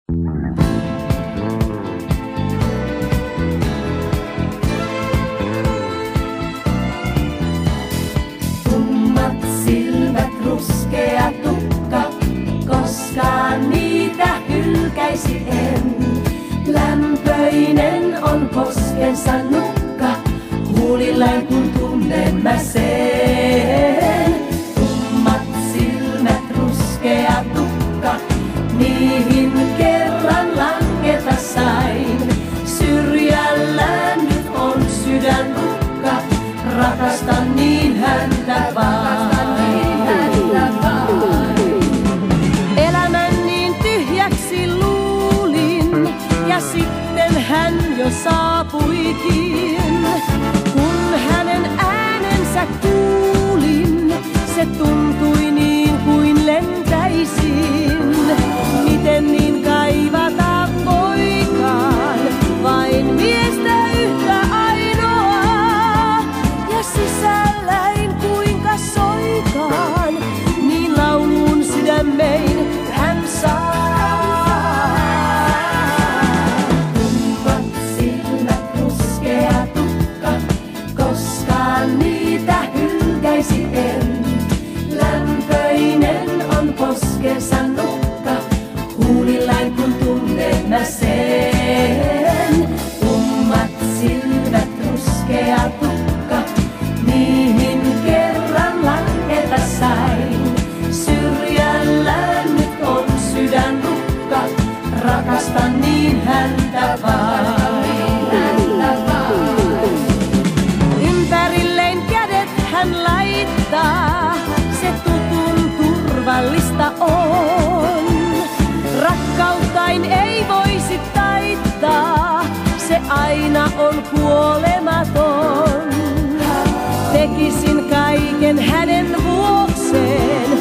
Tummat silmät, ruskea tukka, koskaan niitä hylkäisi en. Lämpöinen on poskensa nukka, huulillain kun tunnen mä sen. Tummat silmät, ruskea tukka, niihin kerran langeta sain. Syrjällään nyt on sydän rukka, rakastan niin häntä vain. Elämän niin tyhjäksi luulin, ja sitten hän jo saapuikin. Kun hänen äänensä kuulin, se tuntui niin kuin lentäisin. Miten niin kaivata voikaan, vain miestä yhtä ainoaa. Ja sisälläin kuinka soikaan, niin lauluun sydämein hän saa. Tummat silmät, ruskea tukka, koskaan niitä hylkäisi en. Lämpöinen on poskensa nukka, huulillain kun tunnen mä sen. Tummat silmät, ruskea tukka, niihin kerran langeta sain. Syrjällään nyt on sydän rukka, rakastan niin häntä vain. Ympärilleen kädet hän laittaa, se tutun turvallista on. Rakkauttain ei voisi taittaa, se aina on kuolematon. Tekisin kaiken hänen vuokseen,